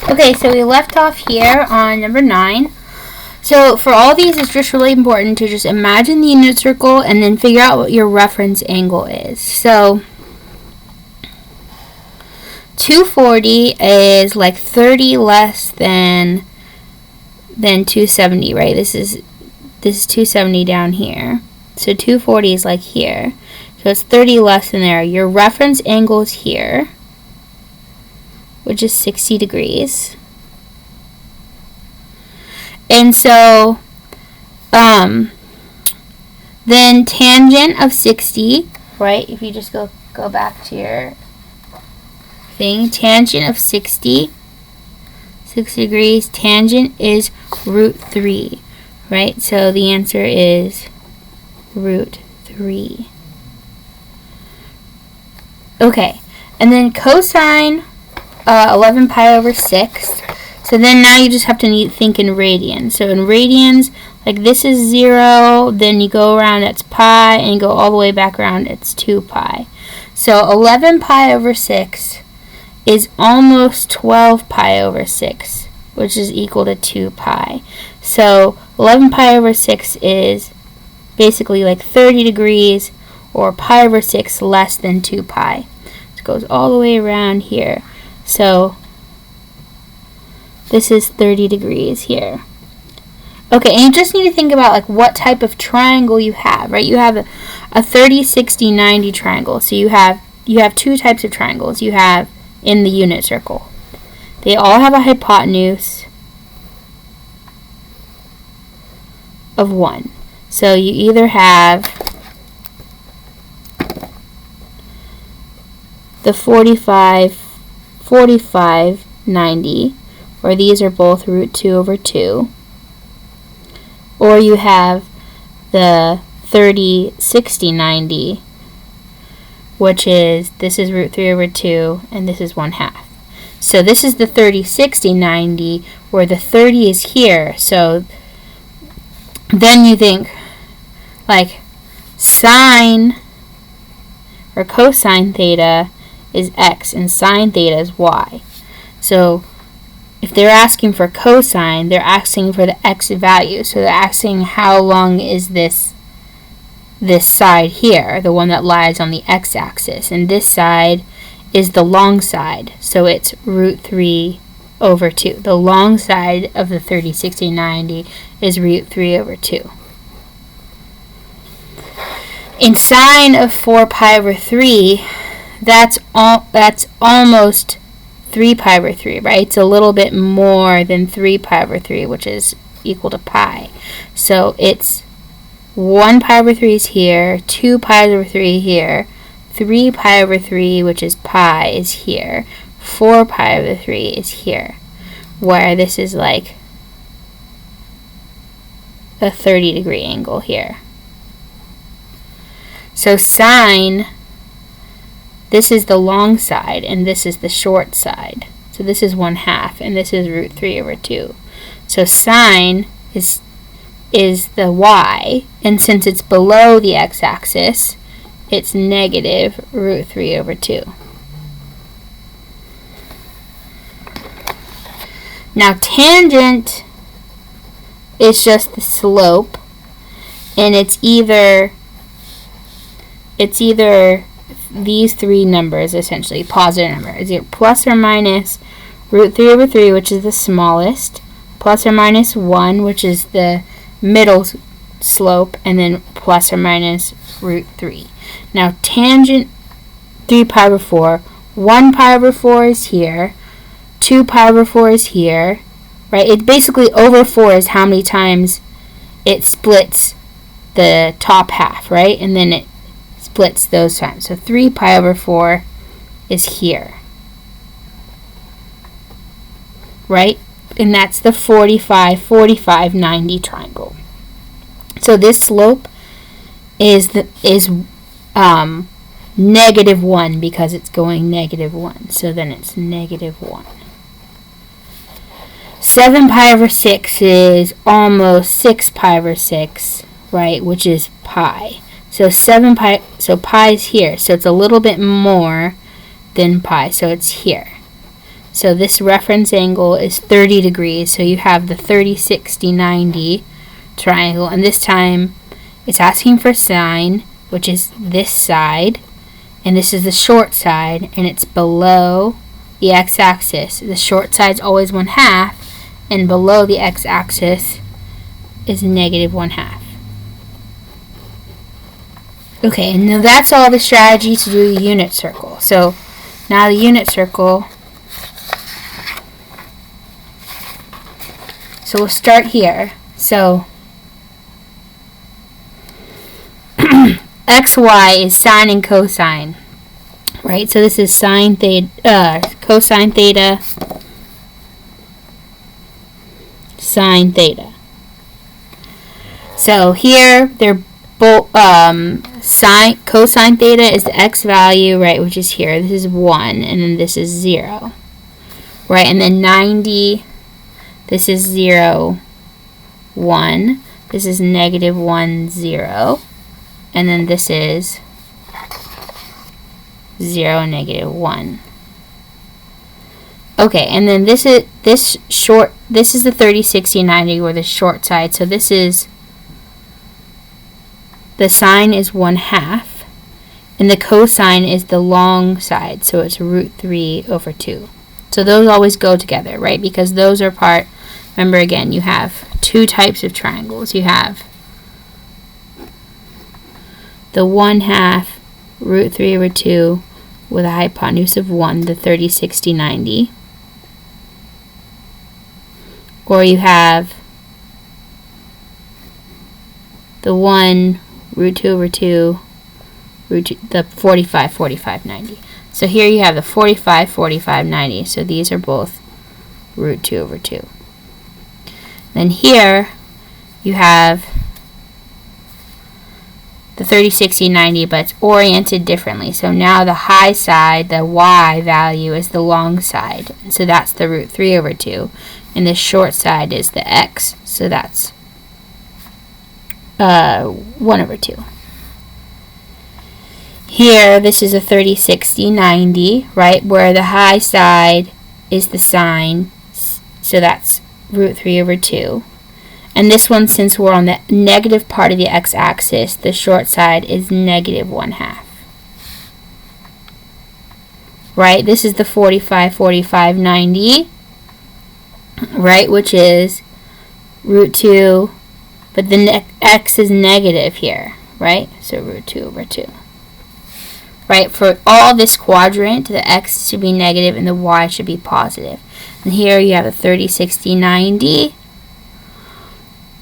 Okay, so we left off here on number 9. So for all these, it's just really important to just imagine the unit circle and then figure out what your reference angle is. So 240 is like 30 less than 270, right? This is 270 down here. So 240 is like here. So it's 30 less than there. Your reference angle is here, which is 60 degrees. And so then tangent of 60, right? If you just go back to your thing, tangent of 60 degrees, tangent is root 3, right? So the answer is root 3. Okay, and then cosine 11 pi over 6. So then now you just have to think in radians. So in radians, like this is 0, then you go around, it's pi, and you go all the way back around, it's 2 pi. So 11 pi over 6 is almost 12 pi over 6, which is equal to 2 pi. So 11 pi over 6 is basically like 30 degrees, or pi over 6 less than 2 pi. It goes all the way around here. So this is 30 degrees here. Okay, and you just need to think about like what type of triangle you have, right? You have a 30, 60, 90 triangle. So you have two types of triangles you have in the unit circle. They all have a hypotenuse of 1. So you either have the 45, 90, or these are both root 2 over 2. Or you have the 30, 60, 90, which is, this is root 3 over 2, and this is 1/2. So this is the 30, 60, 90, where the 30 is here. So then you think, like, sine or cosine theta is x, and sine theta is y. So if they're asking for cosine, they're asking for the x value. So they're asking how long is this side here, the one that lies on the x-axis. And this side is the long side. So it's root 3 over 2. The long side of the 30, 60, 90 is root 3 over 2. In sine of 4 pi over 3, that's almost 3 pi over 3, right? It's a little bit more than 3 pi over 3, which is equal to pi. So it's 1 pi over 3 is here, 2 pi over 3 here, 3 pi over 3, which is pi, is here, 4 pi over 3 is here, where this is like a 30 degree angle here. So sine, this is the long side, and this is the short side. So this is 1/2, and this is root 3 over 2. So sine is the y, and since it's below the x-axis, it's negative root 3 over 2. Now tangent is just the slope, and it's either these three numbers, essentially positive numbers, either plus or minus root 3 over 3, which is the smallest, plus or minus 1, which is the middle slope, and then plus or minus root 3. Now tangent 3 pi over 4, 1 pi over 4 is here, 2 pi over 4 is here, right? It basically over 4 is how many times it splits the top half, right? And then it splits those times. So 3 pi over 4 is here, right? And that's the 45, 45, 90 triangle. So this slope is negative 1 because it's going negative 1. So then it's negative 1. 7 pi over 6 is almost 6 pi over 6, right? Which is pi. So 7 pi, so pi is here. So it's a little bit more than pi. So it's here. So this reference angle is 30 degrees. So you have the 30, 60, 90 triangle. And this time it's asking for sine, which is this side. And this is the short side. And it's below the x-axis. The short side's always 1/2. And below the x-axis is negative 1/2. Okay, and now that's all the strategy to do the unit circle. So now the unit circle. So we'll start here. So xy is sine and cosine, right? So this is sine theta, cosine theta, sine theta. So here they're both cosine theta is the x value, right, which is here. This is 1, and then this is 0, right? And then 90. This is 0, 1. This is negative 1, 0. And then this is 0, negative 1. Okay, and then this is the 30, 60, 90, or the short side. So this is, the sine is 1/2, and the cosine is the long side. So it's √3/2. So those always go together, right? Because those are part, remember again, you have two types of triangles. You have the 1/2 √3/2 with a hypotenuse of 1, the 30, 60, 90. Or you have the 1 √2/2, the 45, 45, 90. So here you have the 45, 45, 90. So these are both √2/2. Then here you have the 30, 60, 90, but it's oriented differently. So now the high side, the y value, is the long side. So that's the √3/2. And the short side is the x. So that's 1/2. Here, this is a 30, 60, 90, right, where the high side is the sine, so that's √3/2. And this one, since we're on the negative part of the x-axis, the short side is negative 1/2. Right, this is the 45, 45, 90, right, which is √2, but the x is negative here, right, so √2/2. Right, for all this quadrant, the x should be negative and the y should be positive. And here you have a 30, 60, 90,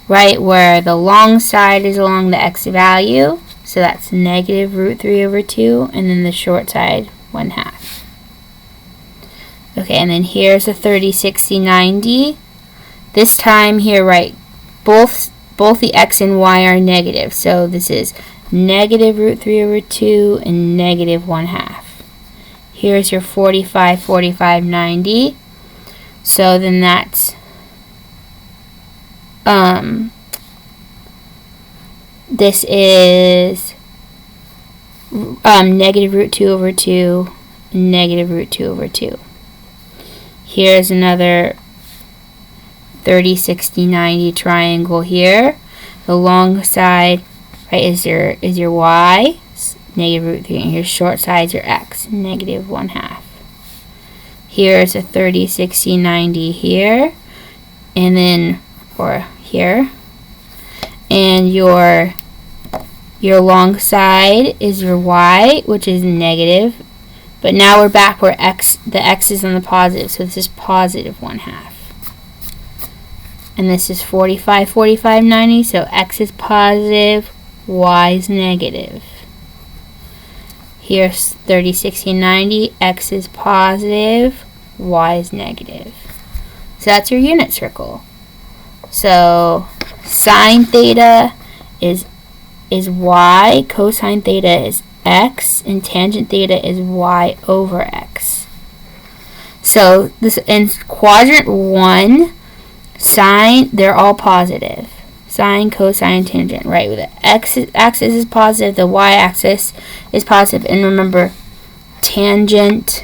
right, where the long side is along the x value, so that's negative √3/2, and then the short side 1/2. Okay, and then here's a 30, 60, 90. This time here, right, both the x and y are negative, so this is negative √3/2 and negative 1/2. Here's your 45, 45, 90. So then that's this is negative √2/2, negative √2/2. Here's another 30, 60, 90 triangle here. The long side, right, is your y, negative √3, and your short side is your x, negative 1/2. Here's a 30, 60, 90 here, and then, or here, and your long side is your y, which is negative, but now we're back where the x is on the positive, so this is positive 1/2. And this is 45, 45, 90, so x is positive, y is negative. Here's 30, 60, 90, x is positive, y is negative. So that's your unit circle. So sine theta is y, cosine theta is x, and tangent theta is y over x. So this in quadrant 1, sine, they're all positive. Sine, cosine, tangent, right? The x-axis is positive, the y-axis is positive, and remember, tangent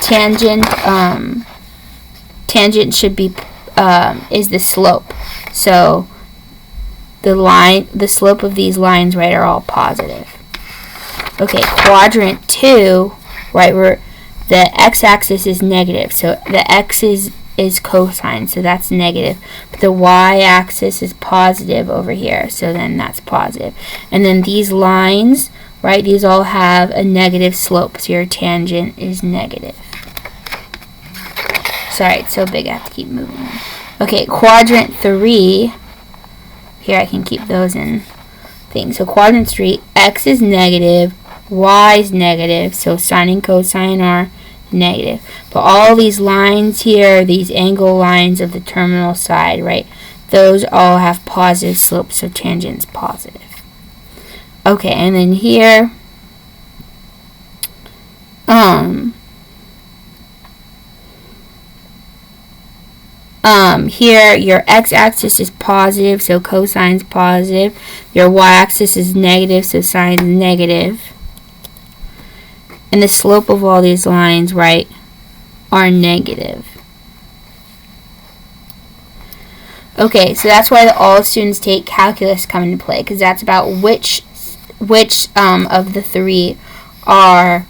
tangent should be is the slope. So the slope of these lines, right, are all positive. Okay, quadrant 2, right, where the x-axis is negative, so the x is cosine, so that's negative. But the y-axis is positive over here, so then that's positive. And then these lines, right, these all have a negative slope, so your tangent is negative. Sorry, it's so big I have to keep moving. Okay, quadrant 3, here I can keep those in things. So quadrant 3, x is negative, y is negative, so sine and cosine are negative. But all these lines here, these angle lines of the terminal side, right, those all have positive slopes, so tangent's positive. Okay, and then here, here your x-axis is positive, so cosine's positive. Your y-axis is negative, so sine's negative. And the slope of all these lines, right, are negative. Okay, so that's why all students take calculus come into play, because that's about which of the three are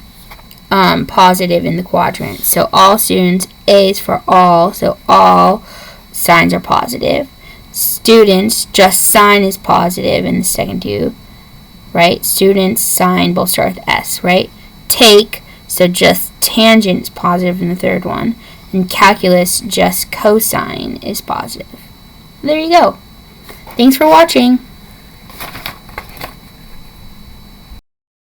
positive in the quadrant. So all students, A is for all, so all signs are positive. Students, just sign is positive in the second two, right? Students, sign, both start with S, right? Take, so just tangent is positive in the third one. And calculus, just cosine is positive. There you go. Thanks for watching.